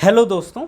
Hello दोस्तों,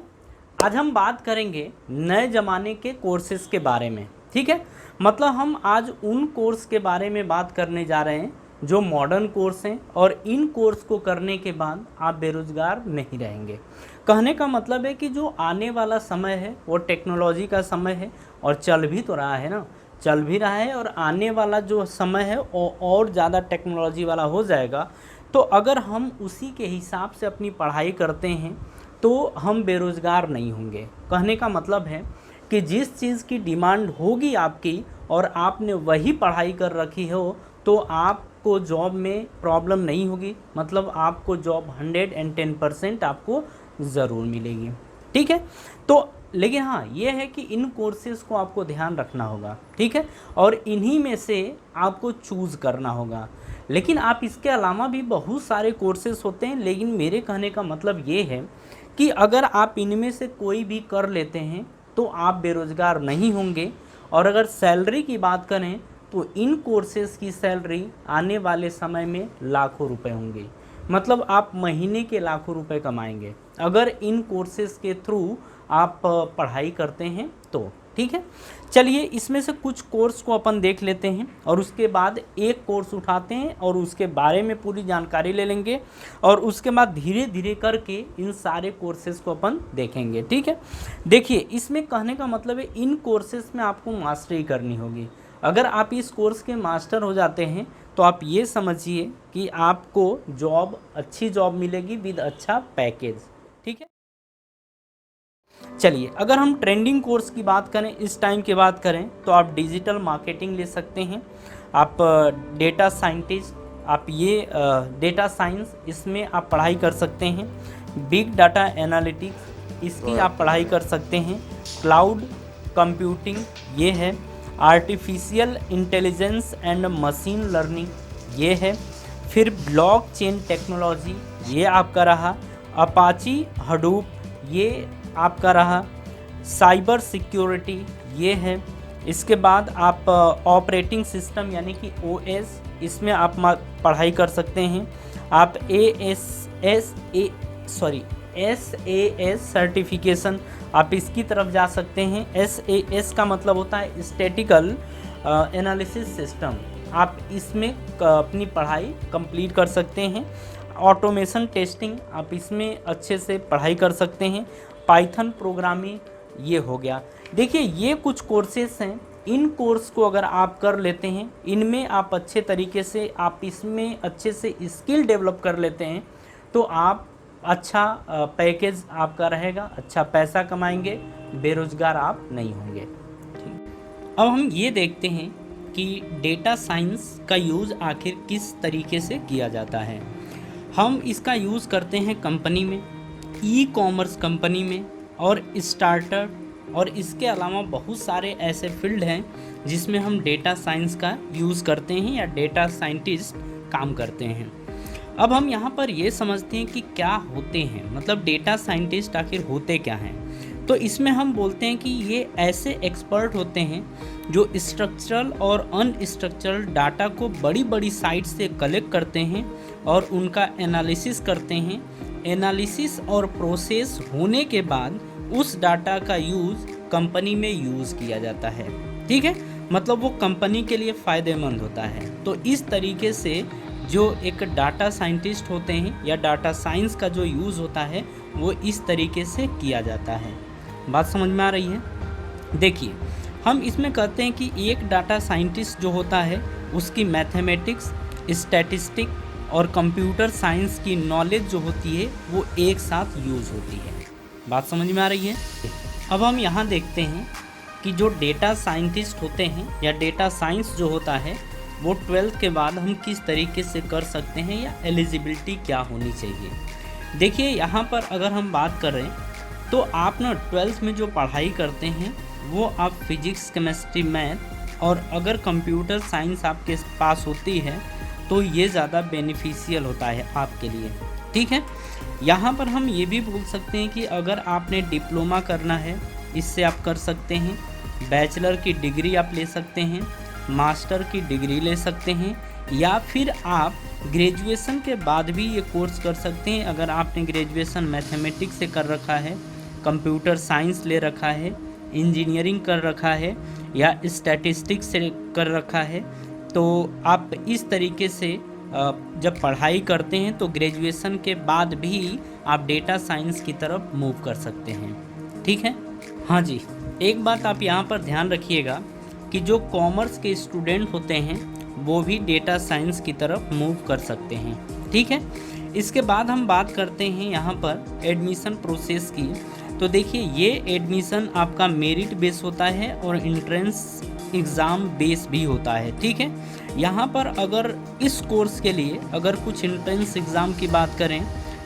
आज हम बात करेंगे नए ज़माने के कोर्सेज़ के बारे में। ठीक है, मतलब हम आज उन कोर्स के बारे में बात करने जा रहे हैं जो मॉडर्न कोर्स हैं और इन कोर्स को करने के बाद आप बेरोज़गार नहीं रहेंगे। कहने का मतलब है कि जो आने वाला समय है वो टेक्नोलॉजी का समय है और चल भी तो रहा है ना, चल भी रहा है और आने वाला जो समय है वो और ज़्यादा टेक्नोलॉजी वाला हो जाएगा। तो अगर हम उसी के हिसाब से अपनी पढ़ाई करते हैं तो हम बेरोज़गार नहीं होंगे। कहने का मतलब है कि जिस चीज़ की डिमांड होगी आपकी और आपने वही पढ़ाई कर रखी हो तो आपको जॉब में प्रॉब्लम नहीं होगी, मतलब आपको जॉब 110% आपको ज़रूर मिलेगी। ठीक है, तो लेकिन हाँ ये है कि इन कोर्सेज़ को आपको ध्यान रखना होगा। ठीक है, और इन्हीं में से आपको चूज़ करना होगा। लेकिन आप इसके अलावा भी बहुत सारे कोर्सेज़ होते हैं, लेकिन मेरे कहने का मतलब ये है कि अगर आप इनमें से कोई भी कर लेते हैं तो आप बेरोज़गार नहीं होंगे। और अगर सैलरी की बात करें तो इन कोर्सेज़ की सैलरी आने वाले समय में लाखों रुपए होंगी, मतलब आप महीने के लाखों रुपए कमाएंगे अगर इन कोर्सेज़ के थ्रू आप पढ़ाई करते हैं तो। ठीक है, चलिए इसमें से कुछ कोर्स को अपन देख लेते हैं और उसके बाद एक कोर्स उठाते हैं और उसके बारे में पूरी जानकारी ले लेंगे और उसके बाद धीरे धीरे करके इन सारे कोर्सेज़ को अपन देखेंगे। ठीक है, देखिए इसमें कहने का मतलब है इन कोर्सेज़ में आपको मास्टरी करनी होगी। अगर आप इस कोर्स के मास्टर हो जाते हैं तो आप ये समझिए कि आपको जॉब, अच्छी जॉब मिलेगी विद अच्छा पैकेज। ठीक है, चलिए अगर हम ट्रेंडिंग कोर्स की बात करें, इस टाइम की बात करें तो आप डिजिटल मार्केटिंग ले सकते हैं, आप डेटा साइंटिस्ट, आप ये डेटा साइंस इसमें आप पढ़ाई कर सकते हैं, बिग डाटा एनालिटिक्स इसकी आप पढ़ाई कर सकते हैं, क्लाउड कंप्यूटिंग ये है, artificial intelligence and machine learning ये है, फिर ब्लॉकचेन टेक्नोलॉजी ये आपका रहा, अपाची हडूप ये आपका रहा, साइबर सिक्योरिटी ये है, इसके बाद आप ऑपरेटिंग सिस्टम यानी कि ओएस इसमें आप पढ़ाई कर सकते हैं, आप SAS सर्टिफिकेशन आप इसकी तरफ जा सकते हैं। SAS का मतलब होता है स्टैटिकल एनालिसिस सिस्टम, आप इसमें अपनी पढ़ाई कंप्लीट कर सकते हैं। ऑटोमेशन टेस्टिंग आप इसमें अच्छे से पढ़ाई कर सकते हैं, पाइथन प्रोग्रामिंग ये हो गया। देखिए ये कुछ कोर्सेस हैं, इन कोर्स को अगर आप कर लेते हैं, इनमें आप अच्छे तरीके से आप इसमें अच्छे से स्किल डेवलप कर लेते हैं तो आप अच्छा पैकेज आपका रहेगा, अच्छा पैसा कमाएंगे, बेरोज़गार आप नहीं होंगे। ठीक, अब हम ये देखते हैं कि डेटा साइंस का यूज़ आखिर किस तरीके से किया जाता है। हम इसका यूज़ करते हैं कंपनी में, ई कॉमर्स कंपनी में और स्टार्टअप, और इसके अलावा बहुत सारे ऐसे फील्ड हैं जिसमें हम डेटा साइंस का यूज़ करते हैं या डेटा साइंटिस्ट काम करते हैं। अब हम यहाँ पर ये समझते हैं कि क्या होते हैं, मतलब डेटा साइंटिस्ट आखिर होते क्या हैं। तो इसमें हम बोलते हैं कि ये ऐसे एक्सपर्ट होते हैं जो स्ट्रक्चरल और अनस्ट्रक्चरल डाटा को बड़ी बड़ी साइट से कलेक्ट करते हैं और उनका एनालिसिस करते हैं। एनालिसिस और प्रोसेस होने के बाद उस डाटा का यूज़ कंपनी में यूज़ किया जाता है। ठीक है, मतलब वो कंपनी के लिए फ़ायदेमंद होता है। तो इस तरीके से जो एक डाटा साइंटिस्ट होते हैं या डाटा साइंस का जो यूज़ होता है वो इस तरीके से किया जाता है। बात समझ में आ रही है? देखिए हम इसमें कहते हैं कि एक डाटा साइंटिस्ट जो होता है उसकी मैथमेटिक्स, स्टैटिस्टिक और कंप्यूटर साइंस की नॉलेज जो होती है वो एक साथ यूज़ होती है। बात समझ में आ रही है? अब हम यहाँ देखते हैं कि जो डेटा साइंटिस्ट होते हैं या डेटा साइंस जो होता है वो 12th के बाद हम किस तरीके से कर सकते हैं या एलिजिबिलिटी क्या होनी चाहिए। देखिए यहाँ पर अगर हम बात करें तो आप ना 12th में जो पढ़ाई करते हैं वो आप फिजिक्स, केमिस्ट्री, मैथ और अगर कंप्यूटर साइंस आपके पास होती है तो ये ज़्यादा बेनिफिशियल होता है आपके लिए। ठीक है, यहाँ पर हम ये भी बोल सकते हैं कि अगर आपने डिप्लोमा करना है इससे आप कर सकते हैं, बैचलर की डिग्री आप ले सकते हैं, मास्टर की डिग्री ले सकते हैं या फिर आप ग्रेजुएशन के बाद भी ये कोर्स कर सकते हैं। अगर आपने ग्रेजुएशन मैथमेटिक्स से कर रखा है, कंप्यूटर साइंस ले रखा है, इंजीनियरिंग कर रखा है या स्टैटिस्टिक्स से कर रखा है, तो आप इस तरीके से जब पढ़ाई करते हैं तो ग्रेजुएशन के बाद भी आप डेटा साइंस की तरफ मूव कर सकते हैं। ठीक है। हाँ जी, एक बात आप यहाँ पर ध्यान रखिएगा कि जो कॉमर्स के स्टूडेंट होते हैं वो भी डेटा साइंस की तरफ मूव कर सकते हैं। ठीक है। इसके बाद हम बात करते हैं यहाँ पर एडमिशन प्रोसेस की। तो देखिए, ये एडमिशन आपका मेरिट बेस होता है और एंट्रेंस एग्ज़ाम बेस भी होता है। ठीक है। यहाँ पर अगर इस कोर्स के लिए अगर कुछ एंट्रेंस एग्ज़ाम की बात करें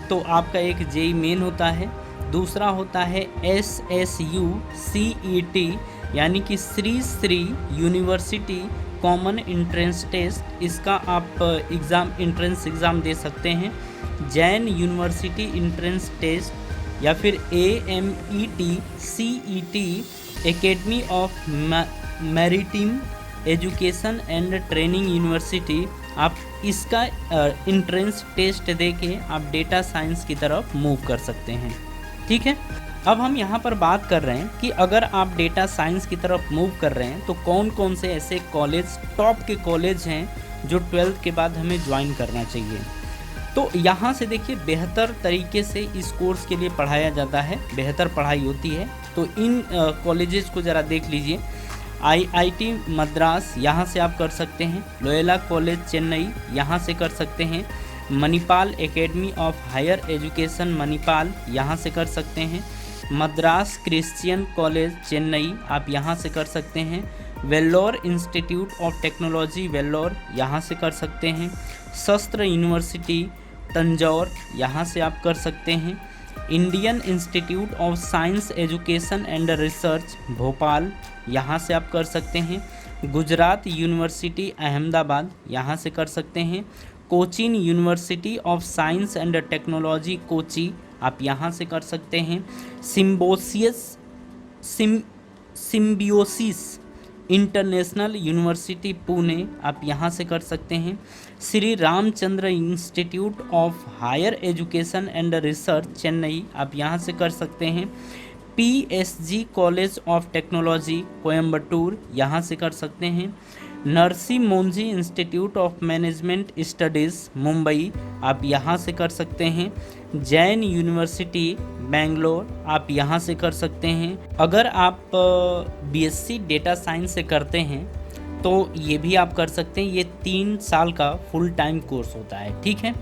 तो आपका एक जेईई मेन होता है, दूसरा होता है SSU CET यानी कि Sri Sri university common entrance test. इसका आप एंट्रेंस एग्ज़ाम दे सकते हैं। जैन यूनिवर्सिटी एंट्रेंस टेस्ट या फिर AMET CET academy of maritime education and training university, आप इसका एंट्रेंस टेस्ट दे के आप डेटा साइंस की तरफ मूव कर सकते हैं। ठीक है। अब हम यहाँ पर बात कर रहे हैं कि अगर आप डेटा साइंस की तरफ मूव कर रहे हैं तो कौन कौन से ऐसे कॉलेज, टॉप के कॉलेज हैं जो 12th के बाद हमें ज्वाइन करना चाहिए। तो यहाँ से देखिए, बेहतर तरीके से इस कोर्स के लिए पढ़ाया जाता है, बेहतर पढ़ाई होती है। तो इन कॉलेजेस को ज़रा देख लीजिए। IIT मद्रास, यहाँ से आप कर सकते हैं। लोयोला कॉलेज चेन्नई, यहाँ से कर सकते हैं। Manipal academy of higher education Manipal, यहाँ से कर सकते हैं। मद्रास क्रिश्चियन कॉलेज चेन्नई, आप यहाँ से कर सकते हैं। Vellore institute of technology Vellore, यहाँ से कर सकते हैं। शस्त्र यूनिवर्सिटी तंजौर, यहाँ से आप कर सकते हैं। Indian institute of science education and research Bhopal, यहाँ से आप कर सकते हैं। गुजरात यूनिवर्सिटी अहमदाबाद, यहाँ से कर सकते हैं। Cochin university of science and technology Kochi, आप यहाँ से कर सकते हैं। सिम्बियोसिस इंटरनेशनल यूनिवर्सिटी पुणे, आप यहाँ से कर सकते हैं। Shri Ramachandra institute of higher education and research Chennai, आप यहाँ से कर सकते हैं। PSG college of technology Coimbatore, यहाँ से कर सकते हैं। Narsee Monjee institute of management studies Mumbai, आप यहाँ से कर सकते हैं। जैन यूनिवर्सिटी बेंगलोर, आप यहाँ से कर सकते हैं। अगर आप BSc डेटा साइंस से करते हैं तो ये भी आप कर सकते हैं। ये 3 साल का फुल टाइम कोर्स होता है। ठीक है।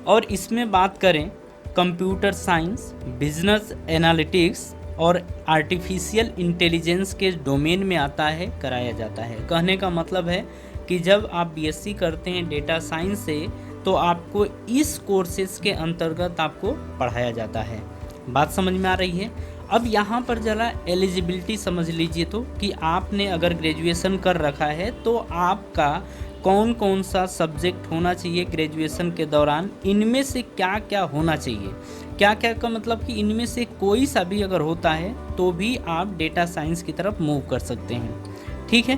और इसमें बात करें कंप्यूटर साइंस, बिजनेस एनालिटिक्स और आर्टिफिशियल इंटेलिजेंस के डोमेन में आता है, कराया जाता है। कहने का मतलब है कि जब आप BSc करते हैं डेटा साइंस से तो आपको इस कोर्सेज के अंतर्गत आपको पढ़ाया जाता है। बात समझ में आ रही है। अब यहाँ पर जरा एलिजिबिलिटी समझ लीजिए तो कि आपने अगर ग्रेजुएशन कर रखा है तो आपका कौन कौन सा सब्जेक्ट होना चाहिए ग्रेजुएशन के दौरान, इनमें से क्या क्या होना चाहिए। क्या क्या का मतलब कि इनमें से कोई सा भी अगर होता है तो भी आप डेटा साइंस की तरफ मूव कर सकते हैं। ठीक है।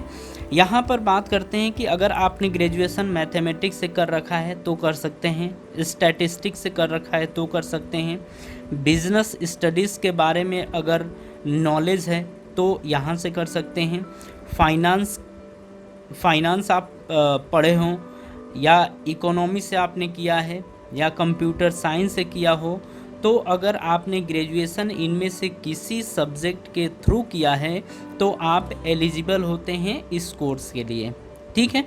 यहाँ पर बात करते हैं कि अगर आपने ग्रेजुएशन मैथमेटिक्स से कर रखा है तो कर सकते हैं, स्टैटिस्टिक्स से कर रखा है तो कर सकते हैं, बिजनेस स्टडीज़ के बारे में अगर नॉलेज है तो यहाँ से कर सकते हैं, फाइनेंस आप पढ़े हों या इकोनॉमी से आपने किया है या कंप्यूटर साइंस से किया हो, तो अगर आपने ग्रेजुएशन इनमें से किसी सब्जेक्ट के थ्रू किया है तो आप एलिजिबल होते हैं इस कोर्स के लिए। ठीक है।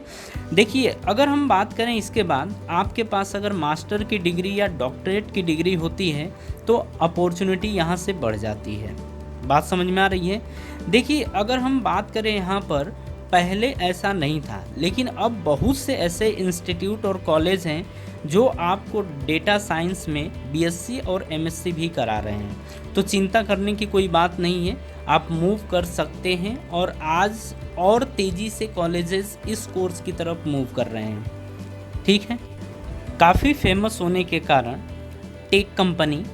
देखिए, अगर हम बात करें इसके बाद आपके पास अगर मास्टर की डिग्री या डॉक्टरेट की डिग्री होती है तो अपॉर्चुनिटी यहाँ से बढ़ जाती है। बात समझ में आ रही है। देखिए, अगर हम बात करें यहाँ पर, पहले ऐसा नहीं था, लेकिन अब बहुत से ऐसे इंस्टीट्यूट और कॉलेज हैं जो आपको डेटा साइंस में BSc और MSc भी करा रहे हैं। तो चिंता करने की कोई बात नहीं है, आप मूव कर सकते हैं और आज और तेज़ी से कॉलेजेस इस कोर्स की तरफ मूव कर रहे हैं। ठीक है। काफ़ी फेमस होने के कारण tech company,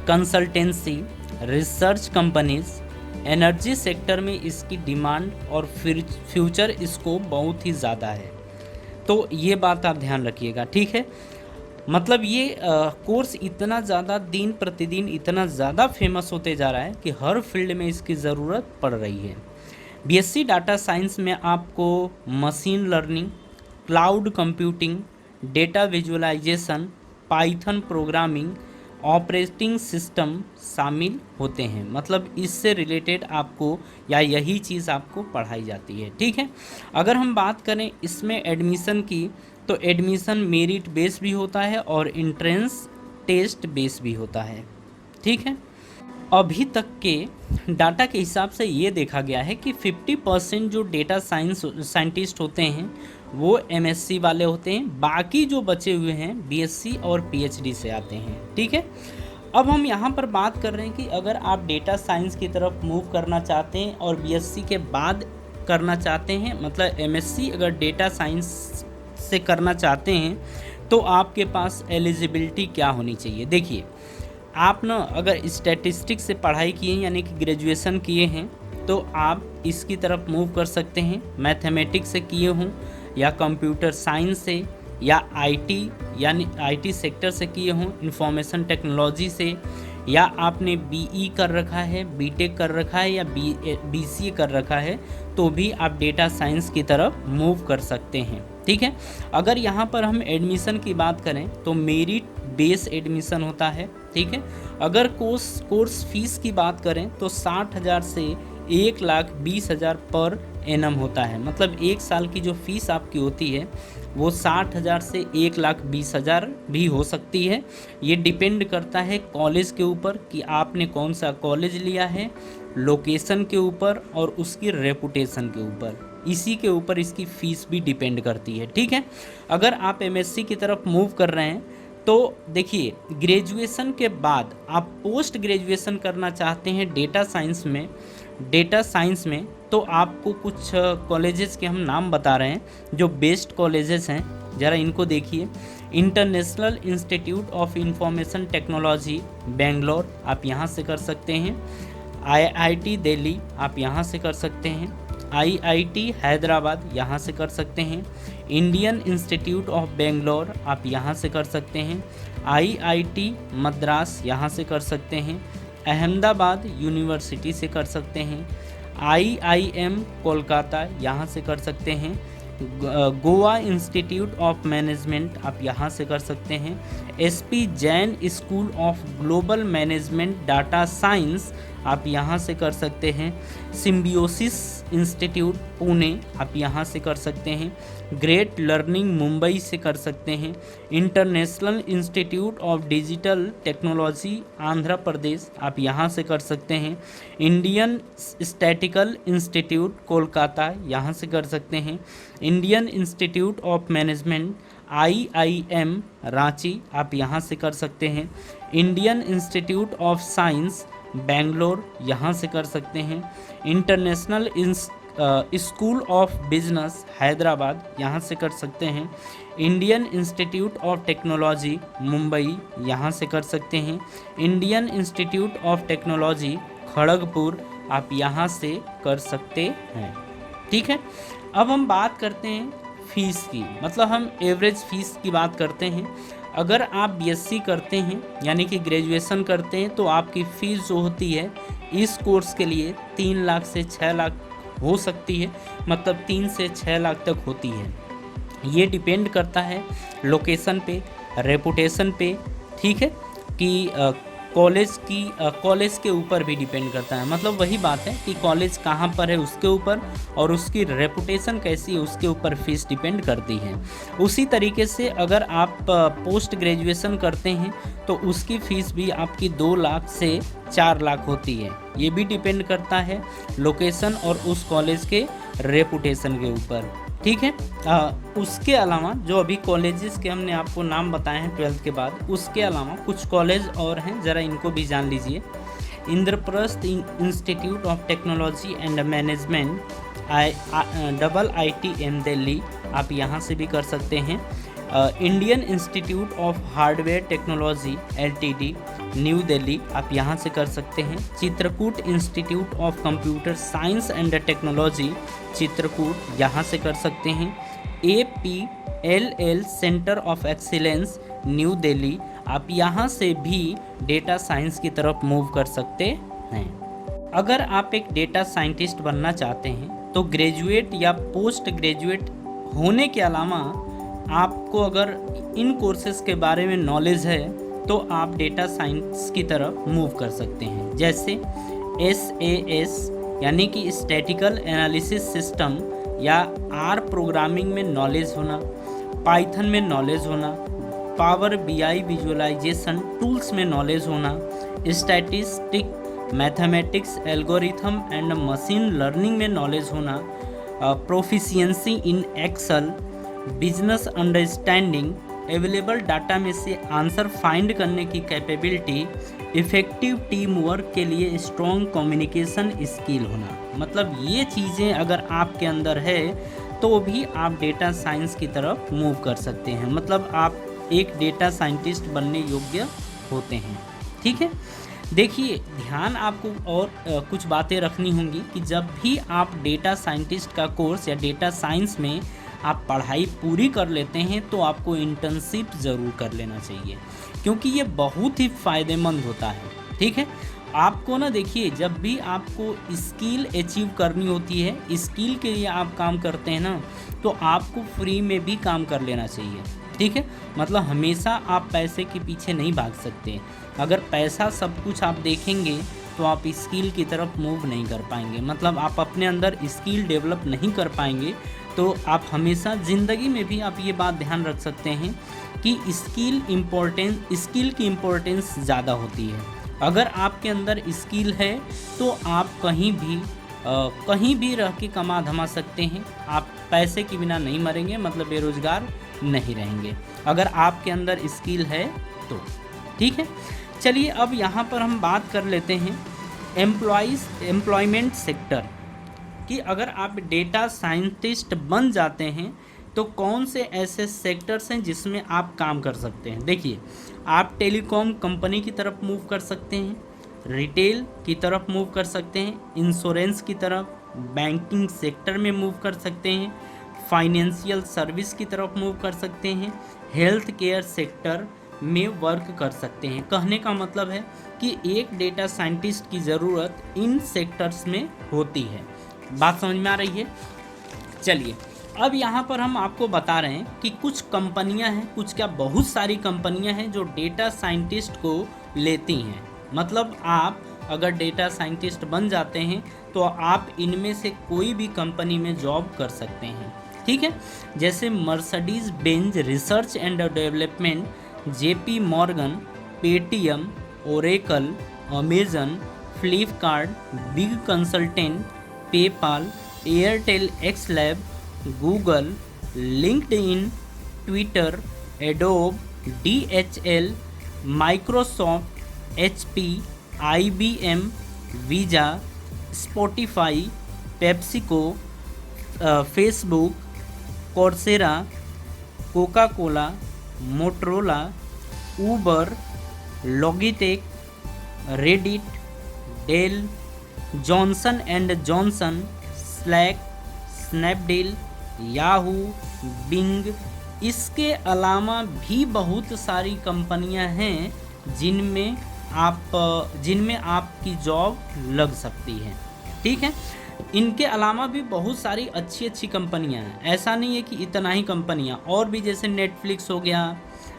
consultancy, research companies, energy sector में इसकी डिमांड और फ्यूचर स्कोप बहुत ही ज़्यादा है। तो तो ये बात आप ध्यान रखिएगा, ठीक है। मतलब ये कोर्स इतना ज़्यादा दिन प्रतिदिन इतना ज़्यादा फेमस होते जा रहा है कि हर फील्ड में इसकी ज़रूरत पड़ रही है। बीएससी डाटा साइंस में आपको machine learning, cloud computing, data visualisation, Python programming, operating system शामिल होते हैं। मतलब इससे रिलेटेड आपको या यही चीज़ आपको पढ़ाई जाती है, ठीक है। अगर हम बात करें इसमें एडमिशन की, तो एडमिशन मेरिट बेस भी होता है और एंट्रेंस टेस्ट बेस भी होता है, ठीक है। अभी तक के डाटा के हिसाब से ये देखा गया है कि 50% जो डेटा साइंटिस्ट होते हैं वो एमएससी वाले होते हैं, बाकी जो बचे हुए हैं बीएससी और पीएचडी से आते हैं, ठीक है। अब हम यहाँ पर बात कर रहे हैं कि अगर आप डेटा साइंस की तरफ मूव करना चाहते हैं और बीएससी के बाद करना चाहते हैं, मतलब एमएससी अगर डेटा साइंस से करना चाहते हैं, तो आपके पास एलिजिबिलिटी क्या होनी चाहिए। देखिए, आप ना अगर स्टैटिस्टिक्स से पढ़ाई किए हैं यानी कि ग्रेजुएशन किए हैं, तो आप इसकी तरफ मूव कर सकते हैं। मैथमेटिक्स से किए हों या कंप्यूटर साइंस से या आईटी यानी आईटी सेक्टर से किए हों, इंफॉर्मेशन टेक्नोलॉजी से, या आपने बीई कर रखा है, बीटेक कर रखा है या बीसीए कर रखा है, तो भी आप डेटा साइंस की तरफ मूव कर सकते हैं, ठीक है। अगर यहाँ पर हम एडमिशन की बात करें तो मेरिट बेस एडमिशन होता है, ठीक है। अगर कोर्स फीस की बात करें तो 60,000 से 1,20,000 पर एनम होता है। मतलब एक साल की जो फीस आपकी होती है वो 60,000 से 1,20,000 भी हो सकती है। ये डिपेंड करता है कॉलेज के ऊपर कि आपने कौन सा कॉलेज लिया है, लोकेशन के ऊपर और उसकी रेपुटेशन के ऊपर, इसी के ऊपर इसकी फ़ीस भी डिपेंड करती है, ठीक है। अगर आप एमएससी की तरफ मूव कर रहे हैं तो देखिए, ग्रेजुएशन के बाद आप पोस्ट ग्रेजुएशन करना चाहते हैं डेटा साइंस में, तो आपको कुछ कॉलेजेस के हम नाम बता रहे हैं जो बेस्ट कॉलेजेस हैं, ज़रा इनको देखिए। International institute of information technology Bangalore, आप यहाँ से कर सकते हैं। आईआईटी दिल्ली, आप यहाँ से कर सकते हैं। आईआईटी हैदराबाद, यहाँ से कर सकते हैं। इंडियन इंस्टीट्यूट ऑफ बेंगलोर, आप यहाँ से कर सकते हैं। आईआईटी मद्रास, यहाँ से कर सकते हैं। अहमदाबाद यूनिवर्सिटी से कर सकते हैं। आईआईएम कोलकाता, यहाँ से कर सकते हैं। गोवा इंस्टीट्यूट ऑफ मैनेजमेंट, आप यहाँ से कर सकते हैं। SP Jain school of global management data science, आप यहाँ से कर सकते हैं। सिम्बियोसिस इंस्टीट्यूट पुणे, आप यहाँ से कर सकते हैं। ग्रेट लर्निंग मुंबई से कर सकते हैं। International institute of digital technology Andhra Pradesh, आप यहाँ से कर सकते हैं। इंडियन स्टैटिकल इंस्टीट्यूट कोलकाता, यहाँ से कर सकते हैं। Indian institute of management IIM Ranchi, आप यहाँ से कर सकते हैं। Indian institute of science Bangalore, यहाँ से कर सकते हैं। International school of business Hyderabad, यहाँ से कर सकते हैं। Indian institute of technology Mumbai, यहाँ से कर सकते हैं। Indian institute of technology Kharagpur, आप यहाँ से कर सकते हैं, ठीक है। अब हम बात करते हैं फ़ीस की, मतलब हम एवरेज फ़ीस की बात करते हैं। अगर आप बीएससी करते हैं यानी कि ग्रेजुएशन करते हैं तो आपकी फ़ीस जो होती है इस कोर्स के लिए 3 लाख से 6 लाख हो सकती है, मतलब 3 से 6 लाख तक होती है। ये डिपेंड करता है लोकेशन पे, रेपुटेशन पे, ठीक है, कि कॉलेज के ऊपर भी डिपेंड करता है। मतलब वही बात है कि कॉलेज कहाँ पर है उसके ऊपर और उसकी रेपुटेशन कैसी है उसके ऊपर फीस डिपेंड करती है। उसी तरीके से अगर आप पोस्ट ग्रेजुएशन करते हैं तो उसकी फ़ीस भी आपकी 2 लाख से 4 लाख होती है। ये भी डिपेंड करता है लोकेशन और उस कॉलेज के रेपुटेशन के ऊपर, ठीक है। उसके अलावा जो अभी कॉलेजेस के हमने आपको नाम बताए हैं 12th के बाद, उसके अलावा कुछ कॉलेज और हैं, ज़रा इनको भी जान लीजिए। Indraprastha institute of technology and management IITM Delhi, आप यहाँ से भी कर सकते हैं। Indian institute of hardware technology LTD new Delhi, आप यहाँ से कर सकते हैं। Chitrakoot institute of computer science and technology Chitrakoot, यहाँ से कर सकते हैं। APLL centre of excellence new Delhi, आप यहाँ से भी डेटा साइंस की तरफ मूव कर सकते हैं। अगर आप एक डेटा साइंटिस्ट बनना चाहते हैं तो ग्रेजुएट या पोस्ट ग्रेजुएट होने के अलावा आपको अगर इन कोर्सेज के बारे में नॉलेज है तो आप डेटा साइंस की तरफ मूव कर सकते हैं। जैसे SAS यानी कि स्टैटिकल एनालिसिस सिस्टम या R प्रोग्रामिंग में नॉलेज होना, पाइथन में नॉलेज होना, पावर BI विजुअलाइजेशन टूल्स में नॉलेज होना, statistic mathematics algorithm and machine learning में नॉलेज होना, proficiency in Excel, business understanding, available data में से आंसर फाइंड करने की कैपेबिलिटी, इफ़ेक्टिव टीम वर्क के लिए स्ट्रॉन्ग कम्युनिकेशन स्किल होना। मतलब ये चीज़ें अगर आपके अंदर है तो भी आप डेटा साइंस की तरफ मूव कर सकते हैं, मतलब आप एक डेटा साइंटिस्ट बनने योग्य होते हैं। ठीक है, देखिए ध्यान आपको और कुछ बातें रखनी होंगी कि जब भी आप डेटा साइंटिस्ट का कोर्स या डेटा साइंस में आप पढ़ाई पूरी कर लेते हैं तो आपको इंटर्नशिप ज़रूर कर लेना चाहिए, क्योंकि ये बहुत ही फ़ायदेमंद होता है। ठीक है, आपको ना देखिए जब भी आपको स्किल अचीव करनी होती है, स्किल के लिए आप काम करते हैं ना, तो आपको फ्री में भी काम कर लेना चाहिए। ठीक है, मतलब हमेशा आप पैसे के पीछे नहीं भाग सकते। अगर पैसा सब कुछ आप देखेंगे तो आप स्किल की तरफ मूव नहीं कर पाएंगे, मतलब आप अपने अंदर स्किल डेवलप नहीं कर पाएंगे। तो आप हमेशा ज़िंदगी में भी आप ये बात ध्यान रख सकते हैं कि स्किल की इम्पोर्टेंस ज़्यादा होती है। अगर आपके अंदर स्किल है तो आप कहीं भी रह के कमा धमा सकते हैं। आप पैसे के बिना नहीं मरेंगे, मतलब बेरोज़गार नहीं रहेंगे अगर आपके अंदर स्किल है तो। ठीक है, चलिए अब यहाँ पर हम बात कर लेते हैं एम्प्लॉयमेंट सेक्टर कि अगर आप डेटा साइंटिस्ट बन जाते हैं तो कौन से ऐसे सेक्टर्स हैं जिसमें आप काम कर सकते हैं। देखिए, आप टेलीकॉम कंपनी की तरफ मूव कर सकते हैं, रिटेल की तरफ मूव कर सकते हैं, इंश्योरेंस की तरफ, बैंकिंग सेक्टर में मूव कर सकते हैं, फाइनेंशियल सर्विस की तरफ मूव कर सकते हैं, हेल्थ केयर सेक्टर में वर्क कर सकते हैं। कहने का मतलब है कि एक डेटा साइंटिस्ट की ज़रूरत इन सेक्टर्स में होती है। बात समझ में आ रही है? चलिए अब यहाँ पर हम आपको बता रहे हैं कि कुछ कंपनियाँ हैं, कुछ क्या बहुत सारी कंपनियाँ हैं जो डेटा साइंटिस्ट को लेती हैं। मतलब आप अगर डेटा साइंटिस्ट बन जाते हैं तो आप इनमें से कोई भी कंपनी में जॉब कर सकते हैं। ठीक है, जैसे Mercedes Benz research and development, JP Morgan, Paytm, Oracle, Amazon, Flipkart, big consultant, PayPal, Airtel X lab, Google, LinkedIn, Twitter, Adobe, DHL, Microsoft, HP, IBM, Visa, Spotify, PepsiCo, Facebook, Coursera, Coca Cola, Motorola, Uber, Logitech, Reddit, Dell, Johnson and Johnson, Slack, Snapdeal, Yahoo, Bing. इसके अलावा भी बहुत सारी कंपनियां हैं जिनमें आपकी job लग सकती है। ठीक है, इनके अलावा भी बहुत सारी अच्छी अच्छी कंपनियां हैं। ऐसा नहीं है कि इतना ही कंपनियां, और भी जैसे नेटफ्लिक्स हो गया,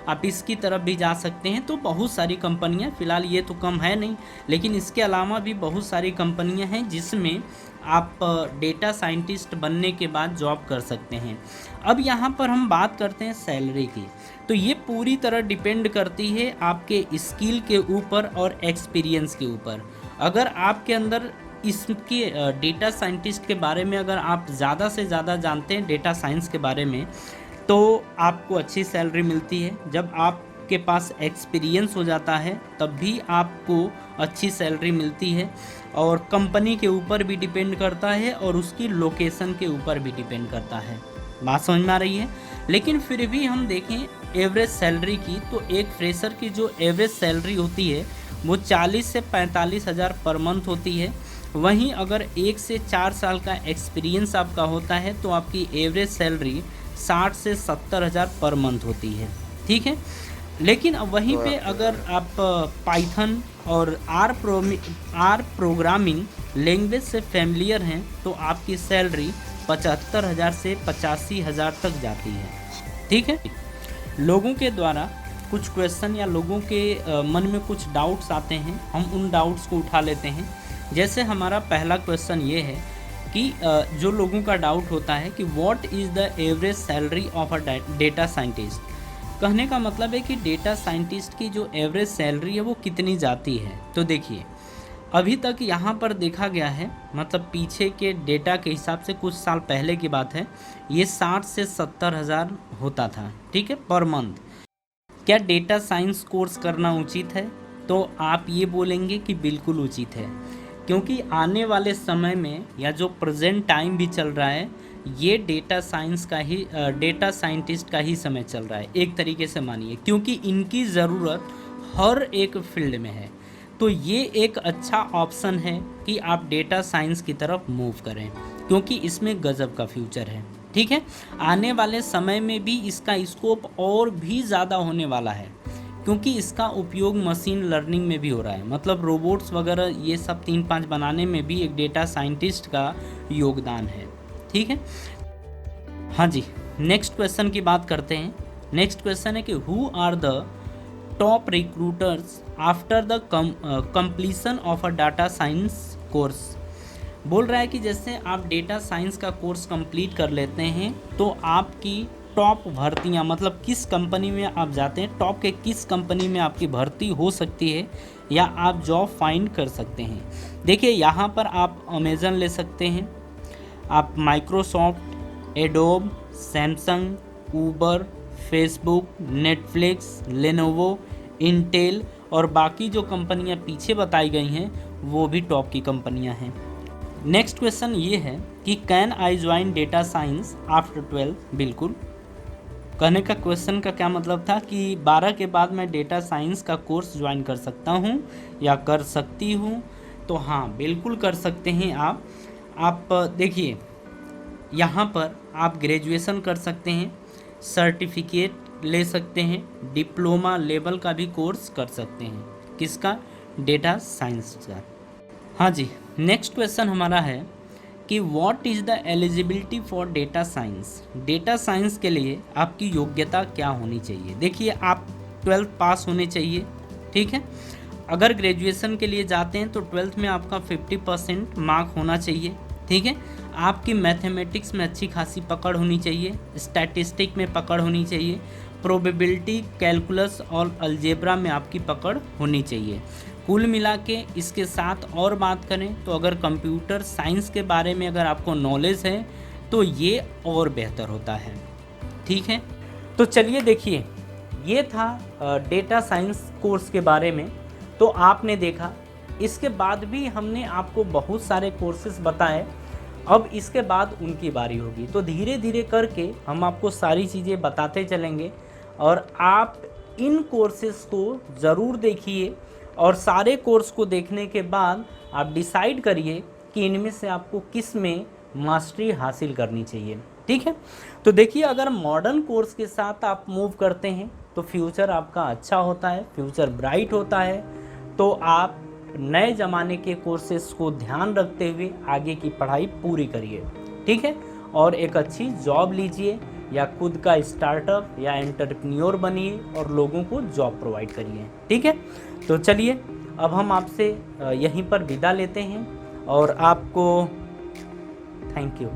आप इसकी तरफ भी जा सकते हैं। तो बहुत सारी कंपनियां, फ़िलहाल ये तो कम है नहीं, लेकिन इसके अलावा भी बहुत सारी कंपनियां हैं जिसमें आप डेटा साइंटिस्ट बनने के बाद जॉब कर सकते हैं। अब यहाँ पर हम बात करते हैं सैलरी की। तो ये पूरी तरह डिपेंड करती है आपके स्किल के ऊपर और एक्सपीरियंस के ऊपर। अगर आपके अंदर इसके डेटा साइंटिस्ट के बारे में अगर आप ज़्यादा से ज़्यादा जानते हैं डेटा साइंस के बारे में, तो आपको अच्छी सैलरी मिलती है। जब आपके पास एक्सपीरियंस हो जाता है तब भी आपको अच्छी सैलरी मिलती है। और कंपनी के ऊपर भी डिपेंड करता है और उसकी लोकेशन के ऊपर भी डिपेंड करता है। बात समझ में आ रही है? लेकिन फिर भी हम देखें एवरेज सैलरी की, तो एक फ्रेशर की जो एवरेज सैलरी होती है वो 40 से 45 हज़ार पर मंथ होती है। वहीं अगर 1 से 4 साल का एक्सपीरियंस आपका होता है तो आपकी एवरेज सैलरी 60 से 70 हज़ार पर मंथ होती है, ठीक है। लेकिन वहीं पे अगर आप पाइथन और आर प्रोग्रामिंग लैंग्वेज से फैमिलियर हैं तो आपकी सैलरी 75,000 से 85,000 तक जाती है, ठीक है। लोगों के द्वारा कुछ क्वेश्चन या लोगों के मन में कुछ डाउट्स आते हैं, हम उन डाउट्स को उठा लेते हैं। जैसे हमारा पहला क्वेश्चन ये है कि जो लोगों का डाउट होता है कि what is the average salary of a data scientist. कहने का मतलब है कि डेटा साइंटिस्ट की जो एवरेज सैलरी है वो कितनी जाती है। तो देखिए अभी तक यहाँ पर देखा गया है, मतलब पीछे के डेटा के हिसाब से कुछ साल पहले की बात है, ये 60 से 70 हज़ार होता था, ठीक है, पर मंथ। क्या डेटा साइंस कोर्स करना उचित है? तो आप ये बोलेंगे कि बिल्कुल उचित है, क्योंकि आने वाले समय में या जो प्रेजेंट टाइम भी चल रहा है ये डेटा साइंटिस्ट का ही समय चल रहा है एक तरीके से मानिए, क्योंकि इनकी ज़रूरत हर एक फील्ड में है। तो ये एक अच्छा ऑप्शन है कि आप डेटा साइंस की तरफ मूव करें, क्योंकि इसमें गजब का फ्यूचर है, ठीक है। आने वाले समय में भी इसका स्कोप और भी ज़्यादा होने वाला है, क्योंकि इसका उपयोग मशीन लर्निंग में भी हो रहा है, मतलब रोबोट्स वगैरह ये सब 3-5 बनाने में भी एक डेटा साइंटिस्ट का योगदान है, ठीक है। हाँ जी, नेक्स्ट क्वेश्चन की बात करते हैं। नेक्स्ट क्वेश्चन है कि who are the top recruiters after the completion of a data science course. बोल रहा है कि जैसे आप डेटा साइंस का कोर्स कंप्लीट कर लेते हैं तो आपकी टॉप भर्तियां, मतलब किस कंपनी में आप जाते हैं, टॉप के किस कंपनी में आपकी भर्ती हो सकती है या आप जॉब फाइंड कर सकते हैं। देखिए यहाँ पर आप अमेज़न ले सकते हैं, आप Microsoft, adobe, Samsung, Uber, Facebook, Netflix, Lenovo, Intel और बाकी जो कंपनियां पीछे बताई गई हैं वो भी टॉप की कंपनियां हैं। नेक्स्ट क्वेश्चन ये है कि can I join data science after 12। बिल्कुल। कहने का क्वेश्चन का क्या मतलब था कि 12 के बाद मैं डेटा साइंस का कोर्स ज्वाइन कर सकता हूँ या कर सकती हूँ। तो हाँ, बिल्कुल कर सकते हैं आप देखिए यहाँ पर आप ग्रेजुएशन कर सकते हैं, सर्टिफिकेट ले सकते हैं, डिप्लोमा लेवल का भी कोर्स कर सकते हैं। किसका? डेटा साइंस का। हाँ जी, नेक्स्ट क्वेश्चन हमारा है कि what is the eligibility for data science. Data science के लिए आपकी योग्यता क्या होनी चाहिए। देखिए आप 12th पास होने चाहिए, ठीक है। अगर ग्रेजुएशन के लिए जाते हैं तो 12th में आपका 50% मार्क होना चाहिए, ठीक है। आपकी मैथमेटिक्स में अच्छी खासी पकड़ होनी चाहिए, स्टैटिस्टिक में पकड़ होनी चाहिए, प्रोबेबिलिटी, कैलकुलस और अलजेब्रा में आपकी पकड़ होनी चाहिए। कुल मिला के इसके साथ और बात करें तो अगर कंप्यूटर साइंस के बारे में अगर आपको नॉलेज है तो ये और बेहतर होता है, ठीक है। तो चलिए देखिए, ये था डेटा साइंस कोर्स के बारे में। तो आपने देखा, इसके बाद भी हमने आपको बहुत सारे कोर्सेज बताए, अब इसके बाद उनकी बारी होगी। तो धीरे धीरे करके हम आपको सारी चीज़ें बताते चलेंगे और आप इन कोर्सेज को ज़रूर देखिए और सारे कोर्स को देखने के बाद आप डिसाइड करिए कि इनमें से आपको किस में मास्टरी हासिल करनी चाहिए, ठीक है। तो देखिए, अगर मॉडर्न कोर्स के साथ आप मूव करते हैं तो फ्यूचर आपका अच्छा होता है, फ्यूचर ब्राइट होता है। तो आप नए ज़माने के कोर्सेज को ध्यान रखते हुए आगे की पढ़ाई पूरी करिए, ठीक है, और एक अच्छी जॉब लीजिए या खुद का स्टार्टअप या एंटरप्रेन्योर बनिए और लोगों को जॉब प्रोवाइड करिए, ठीक है। तो चलिए अब हम आपसे यहीं पर विदा लेते हैं और आपको थैंक यू।